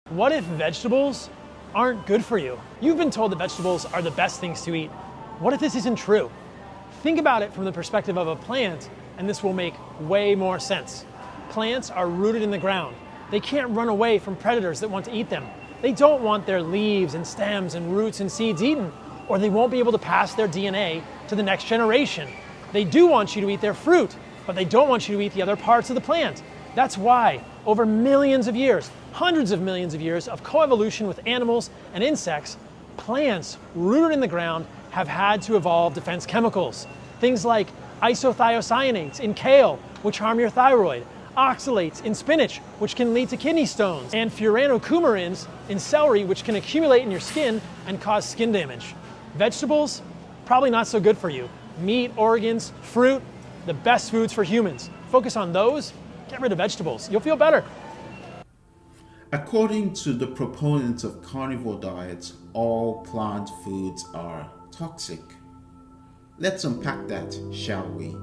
What if vegetables aren't good for you? You've been told that vegetables are the best things to eat. What if this isn't true? Think about it from the perspective of a plant, and this will make way more sense. Plants are rooted in the ground. They can't run away from predators that want to eat them. They don't want their leaves and stems and roots and seeds eaten, or they won't be able to pass their DNA to the next generation. They do want you to eat their fruit, but they don't want you to eat the other parts of the plant. That's why, over millions of years, hundreds of millions of years of coevolution with animals and insects, plants rooted in the ground have had to evolve defense chemicals. Things like isothiocyanates in kale, which harm your thyroid, oxalates in spinach, which can lead to kidney stones, and furanocoumarins in celery, which can accumulate in your skin and cause skin damage. Vegetables, probably not so good for you. Meat, organs, fruit, the best foods for humans. Focus on those, get rid of vegetables. You'll feel better. According to the proponents of carnivore diets, all plant foods are toxic. Let's unpack that, shall we?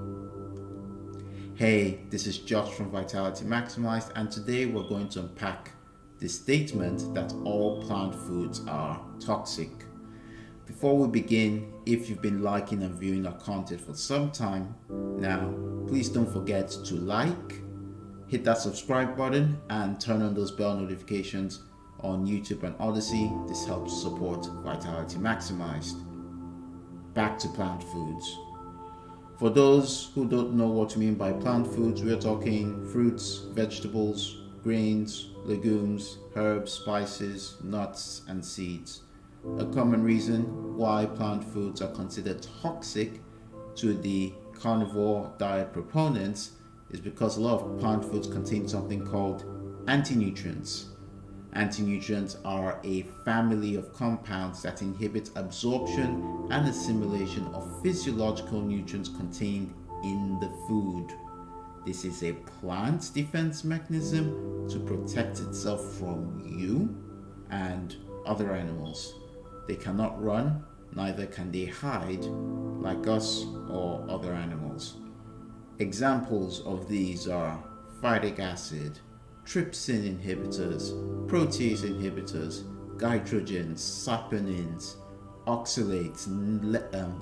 Hey, this is Josh from Vitality Maximized, and today we're going to unpack the statement that all plant foods are toxic. Before we begin, if you've been liking and viewing our content for some time now, please don't forget to like, hit that subscribe button, and turn on those bell notifications on YouTube and Odyssey. This helps support Vitality Maximized. Back to plant foods. For those who don't know what we mean by plant foods, we're talking fruits, vegetables, grains, legumes, herbs, spices, nuts, and seeds. A common reason why plant foods are considered toxic to the carnivore diet proponents is because a lot of plant foods contain something called anti-nutrients. Anti-nutrients are a family of compounds that inhibit absorption and assimilation of physiological nutrients contained in the food. This is a plant's defense mechanism to protect itself from you and other animals. They cannot run, neither can they hide like us or other animals. Examples of these are phytic acid, trypsin inhibitors, protease inhibitors, goitrogens, saponins, oxalates,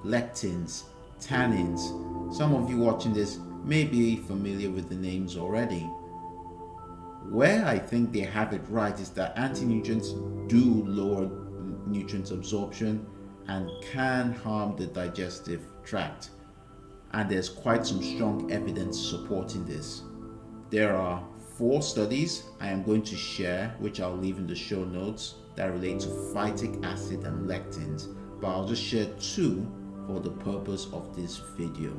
lectins, tannins. Some of you watching this may be familiar with the names already. Where I think they have it right is that anti-nutrients do lower nutrient absorption and can harm the digestive tract. And there's quite some strong evidence supporting this. There are 4 studies I am going to share, which I'll leave in the show notes, that relate to phytic acid and lectins, but I'll just share 2 for the purpose of this video.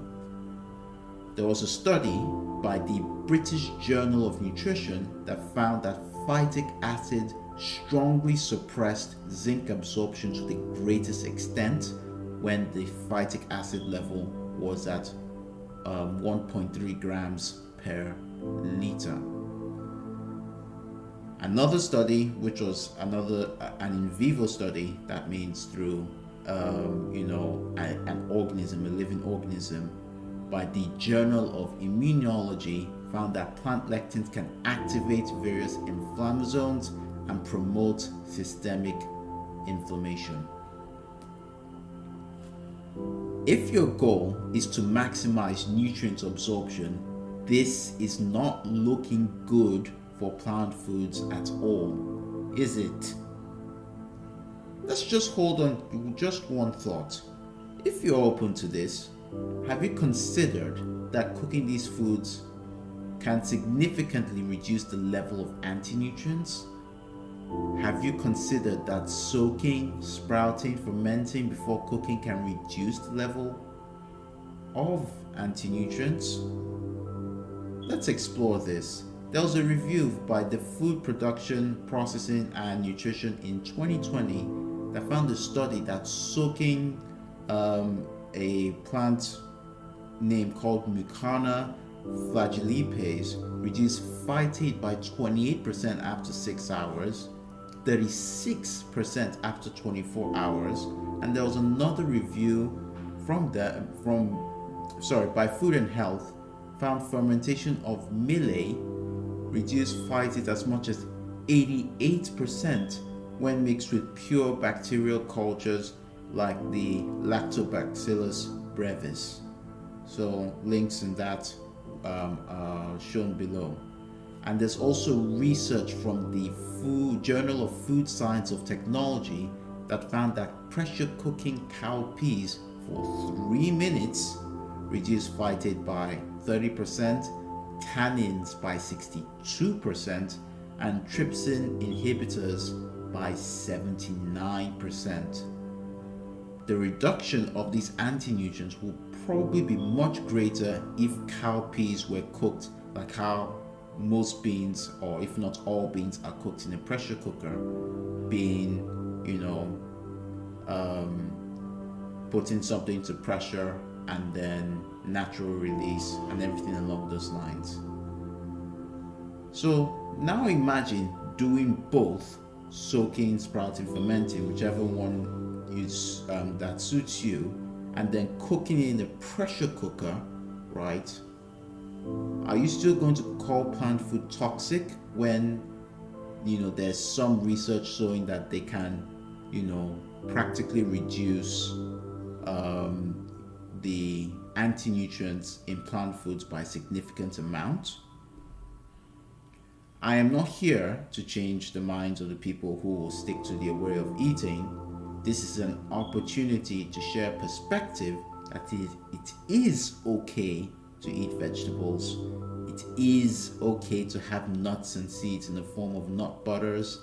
There was a study by the British Journal of Nutrition that found that phytic acid strongly suppressed zinc absorption to the greatest extent when the phytic acid level was at 1.3 grams per liter. Another study, which was an in vivo study, that means through an organism, a living organism, by the Journal of Immunology, found that plant lectins can activate various inflammasomes and promote systemic inflammation. If your goal is to maximize nutrient absorption, this is not looking good for plant foods at all, is it? Let's just hold on to just one thought. If you're open to this, have you considered that cooking these foods can significantly reduce the level of anti-nutrients? Have you considered that soaking, sprouting, fermenting before cooking can reduce the level of anti-nutrients? Let's explore this. There was a review by the Food Production, Processing and Nutrition in 2020 that found a study that soaking a plant name called Mucuna flagellipes reduced phytate by 28% after 6 hours, 36% after 24 hours, and there was another review by Food and Health found fermentation of millet reduced phytate as much as 88% when mixed with pure bacterial cultures like the Lactobacillus brevis. So links in that are shown below. And there's also research from the Journal of Food Science of Technology that found that pressure cooking cowpeas for 3 minutes reduced phytate by 30%, tannins by 62%, and trypsin inhibitors by 79%. The reduction of these anti-nutrients will probably be much greater if cowpeas were cooked like how most beans, or if not all beans, are cooked in a pressure cooker, being, putting something to pressure and then natural release and everything along those lines. So now imagine doing both, soaking, sprouting, fermenting, whichever one is that suits you, and then cooking it in a pressure cooker, right? Are you still going to call plant food toxic when there's some research showing that they can practically reduce the anti-nutrients in plant foods by a significant amount? I am not here to change the minds of the people who will stick to their way of eating. This is an opportunity to share perspective that it is okay to eat vegetables. It is okay to have nuts and seeds in the form of nut butters.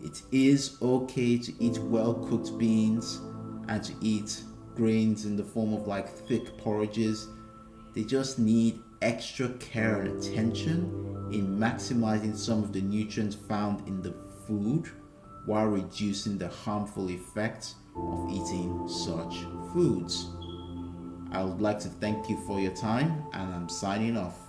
It is okay to eat well-cooked beans and to eat grains in the form of like thick porridges. They just need extra care and attention in maximizing some of the nutrients found in the food while reducing the harmful effects of eating such foods. I would like to thank you for your time, and I'm signing off.